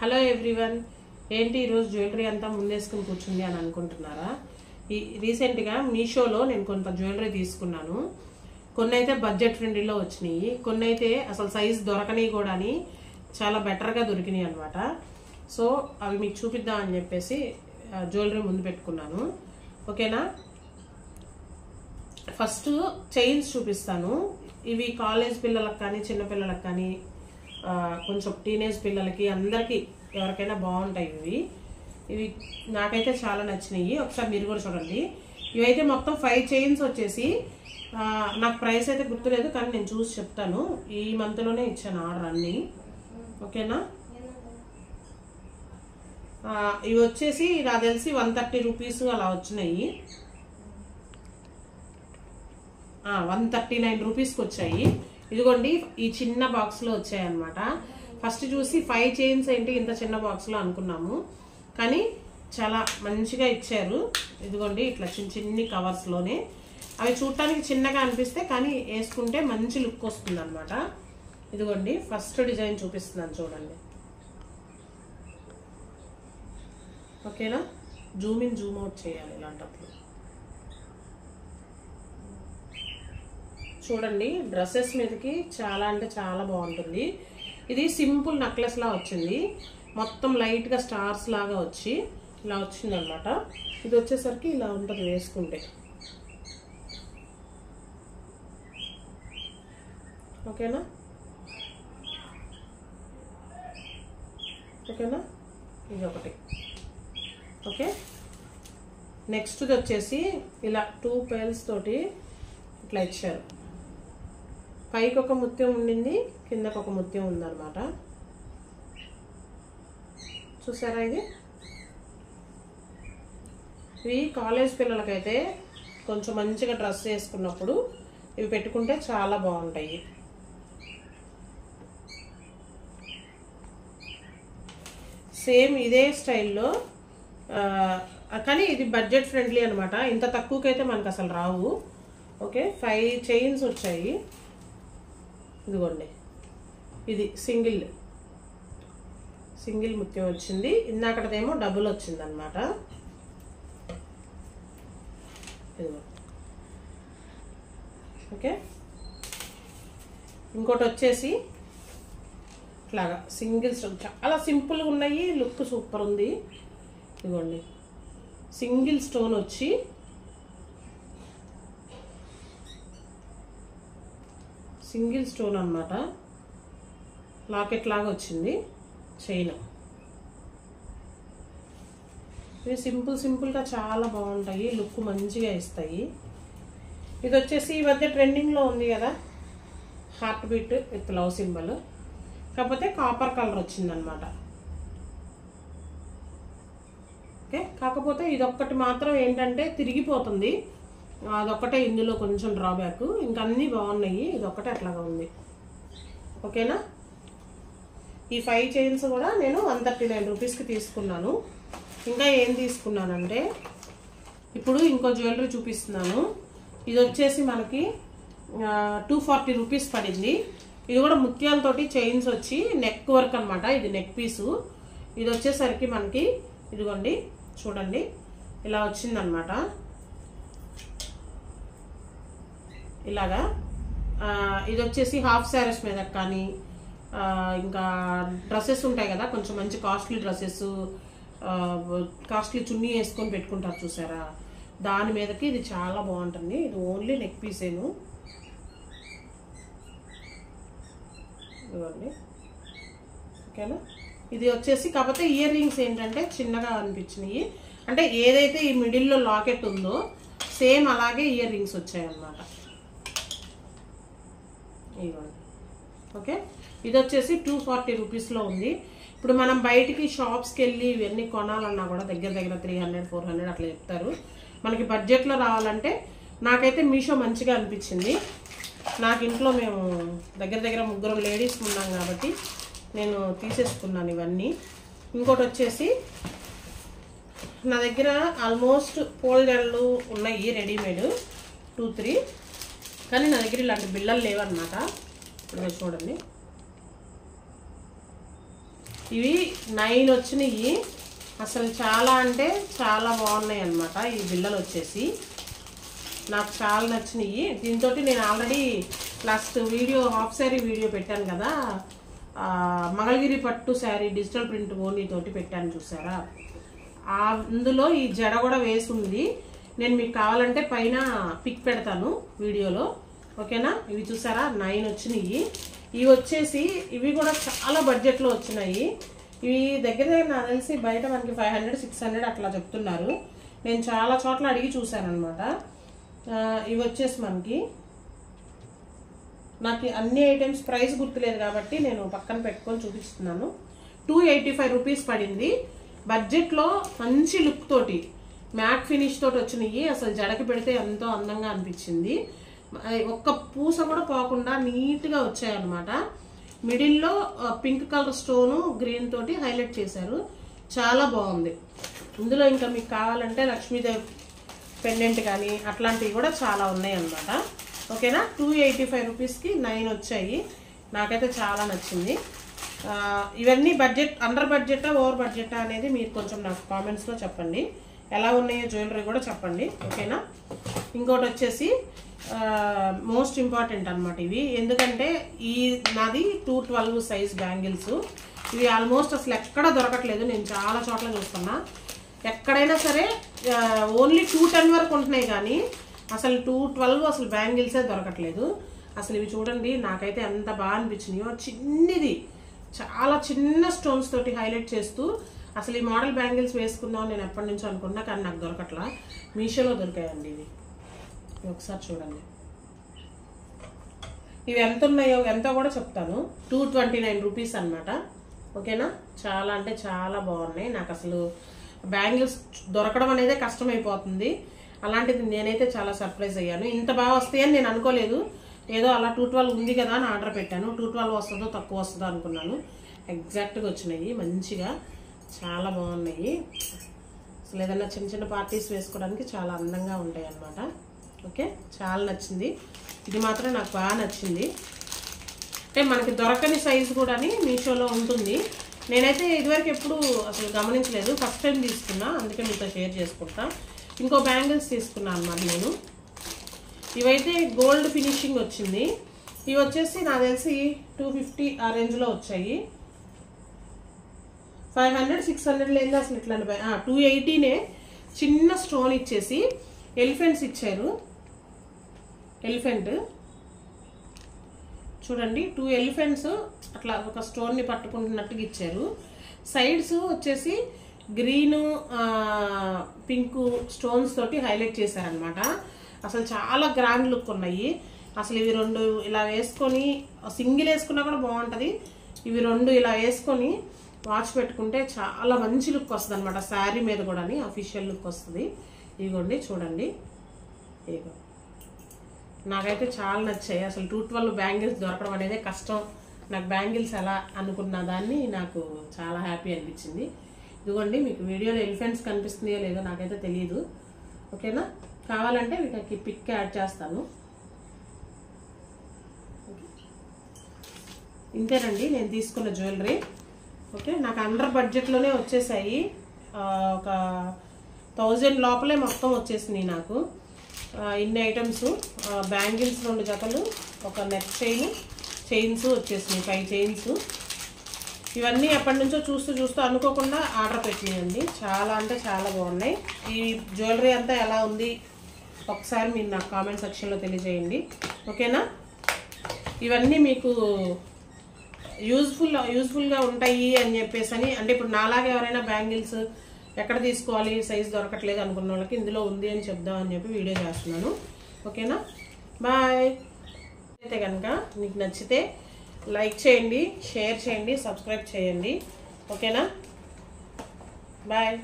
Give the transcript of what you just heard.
Hello everyone, ఏంటి ఈరోజు jewellery అంతా ముందేసుకుని కూర్చుంది అని అనుకుంటున్నారా? రీసెంట్గా మీషోలో నేను కొంత జ్యువెలరీ తీసుకున్నాను. కొన్ని అయితే బడ్జెట్ ఫ్రెండ్లీలో వచ్చినాయి, కొన్ని అయితే అసలు సైజ్ దొరకని కూడా చాలా బెటర్గా దొరికినాయి అనమాట. సో అవి మీకు చూపిద్దామని చెప్పేసి జ్యువెలరీ ముందు పెట్టుకున్నాను. ఓకేనా? ఫస్ట్ చైన్స్ చూపిస్తాను. ఇవి కాలేజ్ పిల్లలకు కానీ చిన్నపిల్లలకు కానీ కొంచెం టీనేజ్ పిల్లలకి అందరికీ ఎవరికైనా బాగుంటాయి. ఇవి నాకైతే చాలా నచ్చినాయి. ఒకసారి మీరు కూడా చూడండి. ఇవైతే మొత్తం 5 చైన్స్ వచ్చేసి నాకు ప్రైస్ అయితే గుర్తులేదు, కానీ నేను చూసి చెప్తాను. ఈ మంత్లోనే ఇచ్చాను ఆర్డర్ అన్నీ. ఓకేనా? ఇవి వచ్చేసి నాకు తెలిసి 130 రూపీస్ అలా వచ్చినాయి. 139 రూపీస్కి వచ్చాయి. ఇదిగోండి, ఈ చిన్న బాక్స్లో వచ్చాయి అనమాట. ఫస్ట్ చూసి 5 చైన్స్ ఏంటి ఇంత చిన్న బాక్స్లో అనుకున్నాము, కానీ చాలా మంచిగా ఇచ్చారు. ఇదిగోండి, ఇట్లా చిన్ని కవర్స్లోనే. అవి చూడటానికి చిన్నగా అనిపిస్తే కానీ వేసుకుంటే మంచి లుక్ వస్తుంది అనమాట. ఇదిగోండి, ఫస్ట్ డిజైన్ చూపిస్తున్నాను చూడండి. ఓకేనా? జూమ్ ఇన్ జూమ్ అవుట్ చేయాలి ఇలాంటప్పుడు. చూడండి, డ్రెస్సెస్ మీదకి చాలా అంటే చాలా బాగుంటుంది. ఇది సింపుల్ నెక్లెస్ లా వచ్చింది, మొత్తం లైట్ గా స్టార్స్ లాగా వచ్చి ఇలా వచ్చింది అనమాట. ఇది వచ్చేసరికి ఇలా ఉంటుంది వేసుకుంటే. ఓకేనా? ఓకేనా? ఇది ఒకటి. ఓకే, నెక్స్ట్ వచ్చేసి ఇలా 2 పేల్స్ తోటి ఇట్లా ఇచ్చారు. పైకి ఒక ముత్యం ఉండింది, కిందకు ఒక ముత్యం ఉందన్నమాట. చూసారా? ఇవి కాలేజ్ పిల్లలకైతే కొంచెం మంచిగా డ్రెస్ వేసుకున్నప్పుడు ఇవి పెట్టుకుంటే చాలా బాగుంటాయి. సేమ్ ఇదే స్టైల్లో, కానీ ఇది బడ్జెట్ ఫ్రెండ్లీ అనమాట. ఇంత తక్కువకైతే మనకు అసలు రావు. ఓకే, 5 చైన్స్ వచ్చాయి. ఇదిగోండి, ఇది సింగిల్ ముత్యం వచ్చింది. ఇందాకటదేమో డబుల్ వచ్చింది అనమాట. ఇదిగో. ఓకే, ఇంకోటి వచ్చేసి ఇట్లాగా సింగిల్ స్టోన్, చాలా సింపుల్గా ఉన్నాయి, లుక్ సూపర్ ఉంది. ఇదిగోండి, సింగిల్ స్టోన్ వచ్చి సింగిల్ స్టోన్ అన్నమాట. లాకెట్ లాగా వచ్చింది చైన్. ఇవి సింపుల్గా చాలా బాగుంటాయి, లుక్ మంచిగా ఇస్తాయి. ఇది వచ్చేసి ఈ మధ్య ట్రెండింగ్లో ఉంది కదా, heart beat with love symbol, కాకపోతే కాపర్ కలర్ వచ్చిందనమాట. ఓకే, కాకపోతే ఇదొక్కటి మాత్రం ఏంటంటే తిరిగిపోతుంది, అదొక్కటే ఇందులో కొంచెం డ్రాబ్యాక్. ఇంకా అన్నీ బాగున్నాయి, ఇదొక్కటే అట్లాగా ఉంది. ఓకేనా? ఈ 5 చైన్స్ కూడా నేను 139 రూపీస్కి తీసుకున్నాను. ఇంకా ఏం తీసుకున్నానంటే ఇప్పుడు ఇంకో జ్యువెలరీ చూపిస్తున్నాను. ఇది వచ్చేసి మనకి 240 రూపీస్ పడింది. ఇది కూడా ముత్యాలతోటి చైన్స్ వచ్చి నెక్ వర్క్ అనమాట. ఇది నెక్ పీసు. ఇది వచ్చేసరికి మనకి ఇదిగోండి చూడండి, ఇలా వచ్చిందనమాట. ఇలాగా ఇది వచ్చేసి హాఫ్ శారీస్ మీద కానీ ఇంకా డ్రెస్సెస్ ఉంటాయి కదా, కొంచెం మంచి కాస్ట్లీ డ్రెస్సెస్, కాస్ట్లీ చున్నీ వేసుకొని పెట్టుకుంటారు చూసారా, దాని మీదకి ఇది చాలా బాగుంటుంది. ఇది ఓన్లీ నెక్ పీసేను. ఇవ్వండి. ఓకేనా? ఇది వచ్చేసి కాకపోతే ఇయర్ రింగ్స్ ఏంటంటే చిన్నగా అనిపించినాయి. అంటే ఏదైతే ఈ మిడిల్లో లాకెట్ ఉందో సేమ్ అలాగే ఇయర్ రింగ్స్ వచ్చాయి అన్నమాట. ఇవ్వండి. ఓకే, ఇది వచ్చేసి 240 రూపీస్లో ఉంది. ఇప్పుడు మనం బయటికి షాప్స్కి వెళ్ళి ఇవన్నీ కొనాలన్నా కూడా దగ్గర 300, 400 అట్లా చెప్తారు. మనకి బడ్జెట్లో రావాలంటే నాకైతే మీషో మంచిగా అనిపించింది. నాకు ఇంట్లో మేము దగ్గర 3 లేడీస్ ఉన్నాం కాబట్టి నేను తీసేసుకున్నాను ఇవన్నీ. ఇంకోటి వచ్చేసి నా దగ్గర ఆల్మోస్ట్ ఫోల్డర్లు ఉన్నాయి రెడీమేడ్ 2-3, కానీ నా దగ్గర ఇలాంటి బిళ్ళలు లేవన్నమాట. ఇప్పుడు చూడండి, ఇవి 9 వచ్చినాయి. అసలు చాలా అంటే చాలా బాగున్నాయి అన్నమాట. ఈ బిళ్ళలు వచ్చేసి నాకు చాలా నచ్చినాయి. దీంతో నేను already last video half sari video పెట్టాను కదా, మంగళగిరి పట్టు శారీ డిజిటల్ ప్రింట్ ఓన్లీ తోటి పెట్టాను చూసారా. అందులో ఈ జడ కూడా వేసి ఉంది. నేను మీకు కావాలంటే పైన పిక్ పెడతాను వీడియోలో, ఓకేనా. ఇవి చూసారా 9 వచ్చినాయి. ఇవి వచ్చేసి ఇవి కూడా చాలా బడ్జెట్లో వచ్చినాయి. ఇవి దగ్గర నాకు తెలిసి బయట మనకి 500-600 అట్లా చెప్తున్నారు. నేను చాలా చోట్ల అడిగి చూశాను అనమాట. ఇవి వచ్చేసి మనకి నాకు అన్ని ఐటమ్స్ ప్రైస్ గుర్తులేదు కాబట్టి నేను పక్కన పెట్టుకొని చూపిస్తున్నాను. 285 రూపీస్ పడింది. బడ్జెట్లో మంచి లుక్ తోటి మ్యాట్ ఫినిష్ తోటి వచ్చినాయి. అసలు జడకి పెడితే ఎంతో అందంగా అనిపించింది. ఒక్క పూస కూడా పోకుండా నీట్గా వచ్చాయన్నమాట. మిడిల్లో పింక్ కలర్ స్టోను గ్రీన్ తోటి హైలైట్ చేశారు. చాలా బాగుంది. ఇందులో ఇంకా మీకు కావాలంటే లక్ష్మీదేవి పెండెంట్ కానీ అట్లాంటివి కూడా చాలా ఉన్నాయి అన్నమాట, ఓకేనా. 285 రూపీస్కి 9 వచ్చాయి. నాకైతే చాలా నచ్చింది. ఇవన్నీ బడ్జెట్, అండర్ బడ్జెటా ఓవర్ బడ్జెటా అనేది మీరు కొంచెం నాకు కామెంట్స్లో చెప్పండి. ఎలా ఉన్నాయో జ్యువెలరీ కూడా చెప్పండి, ఓకేనా. ఇంకోటి వచ్చేసి మోస్ట్ ఇంపార్టెంట్ అనమాట ఇవి. ఎందుకంటే ఈ నాది 212 సైజ్ బ్యాంగిల్స్. ఇవి ఆల్మోస్ట్ అసలు ఎక్కడ దొరకట్లేదు. నేను చాలా చోట్ల చూస్తున్నా. ఎక్కడైనా సరే ఓన్లీ 210 వరకు ఉంటున్నాయి కానీ అసలు 212 అసలు బ్యాంగిల్సే దొరకట్లేదు. అసలు ఇవి చూడండి, నాకైతే ఎంత బాగా అనిపించినాయో. చిన్నది, చాలా చిన్న స్టోన్స్ తోటి హైలైట్ చేస్తూ అసలు ఈ మోడల్ బ్యాంగిల్స్ వేసుకుందాం నేను ఎప్పటి నుంచో అనుకున్నా కానీ నాకు దొరకట్లా. మీషోలో దొరికాయండి ఇవి. ఒకసారి చూడండి ఇవి ఎంత ఉన్నాయో, ఎంతో కూడా చెప్తాను. 229 రూపీస్ అనమాట, ఓకేనా. చాలా అంటే చాలా బాగున్నాయి. నాకు అసలు బ్యాంగిల్స్ దొరకడం అనేది కష్టమైపోతుంది. అలాంటిది నేనైతే చాలా సర్ప్రైజ్ అయ్యాను. ఇంత బాగా వస్తాయని నేను అనుకోలేదు. ఏదో అలా 212 ఉంది కదా అని ఆర్డర్ పెట్టాను. 212 వస్తుందో తక్కువ వస్తుందో అనుకున్నాను. ఎగ్జాక్ట్గా వచ్చినాయి. మంచిగా చాలా బాగున్నాయి. అసలు ఏదైనా చిన్న చిన్న పార్టీస్ వేసుకోవడానికి చాలా అందంగా ఉంటాయి అన్నమాట. ఓకే, చాలా నచ్చింది. ఇది మాత్రం నాకు బాగా నచ్చింది. అంటే మనకి దొరకని సైజు కూడా మీషోలో ఉంటుంది. నేనైతే ఇదివరకు ఎప్పుడు అసలు గమనించలేదు, ఫస్ట్ టైం తీసుకున్నా, అందుకే మీతో షేర్ చేసుకుంటా. ఇంకో బ్యాంగిల్స్ తీసుకున్నా అన్నమాట నేను. ఇవైతే గోల్డ్ ఫినిషింగ్ వచ్చింది. ఇవి వచ్చేసి నాకు తెలిసి 250 ఆ రేంజ్లో వచ్చాయి. 500-600 లేదు అసలు. ఇట్లా 280నే. చిన్న స్టోన్ ఇచ్చేసి ఎలిఫెంట్స్ ఇచ్చారు. ఎలిఫెంట్ చూడండి, 2 ఎలిఫెంట్స్ అట్లా ఒక స్టోన్ని పట్టుకుంటున్నట్టుగా ఇచ్చారు. సైడ్స్ వచ్చేసి గ్రీను పింకు స్టోన్స్ తోటి హైలైట్ చేశారనమాట. అసలు చాలా గ్రాండ్ లుక్ ఉన్నాయి. అసలు ఇవి 2 ఇలా వేసుకొని సింగిల్ వేసుకున్నా కూడా బాగుంటుంది. ఇవి 2 ఇలా వేసుకొని వాచ్ పెట్టుకుంటే చాలా మంచి లుక్ వస్తుంది అనమాట. శారీ మీద కూడా అఫీషియల్ లుక్ వస్తుంది. ఇదిగోండి చూడండి, ఇదిగో నాకైతే చాలా నచ్చాయి. అసలు 212 బ్యాంగిల్స్ దొరకడం అనేది కష్టం. నాకు బ్యాంగిల్స్ ఎలా అనుకున్న దాన్ని నాకు చాలా హ్యాపీ అనిపించింది. ఇదిగోండి మీకు వీడియోలో ఎలిఫెంట్స్ కనిపిస్తున్నాయో లేదో నాకైతే తెలియదు, ఓకేనా. కావాలంటే వీటికి పిక్ యాడ్ చేస్తాను. ఇంతేనండి నేను తీసుకున్న జ్యువెలరీ. ఓకే, నాకు అండర్ బడ్జెట్లోనే వచ్చేసాయి. ఒక 1000 లోపలే మొత్తం వచ్చేసినాయి నాకు. ఇన్ని ఐటమ్స్, బ్యాంగిల్స్ 2 జతలు, ఒక నెక్ చైన్స్ వచ్చేసినాయి, 5 చైన్స్. ఇవన్నీ ఎప్పటి నుంచో చూస్తూ అనుకోకుండా ఆర్డర్ పెట్టినాయండి. చాలా అంటే చాలా బాగున్నాయి. ఈ జ్యువెలరీ అంతా ఎలా ఉంది ఒకసారి మీరు నాకు కామెంట్ సెక్షన్లో తెలియజేయండి, ఓకేనా. ఇవన్నీ మీకు యూజ్ఫుల్గా ఉంటాయి అని చెప్పేసి అంటే ఇప్పుడు నాలాగా ఎవరైనా బ్యాంగిల్స్ ఎక్కడ తీసుకోవాలి, సైజ్ దొరకట్లేదు అనుకున్న వాళ్ళకి ఇందులో ఉంది అని చెప్దామని చెప్పి వీడియో చేస్తున్నాను, ఓకేనా. బాయ్. అయితే కనుక మీకు నచ్చితే లైక్ చేయండి, షేర్ చేయండి, సబ్స్క్రైబ్ చేయండి, ఓకేనా. బాయ్.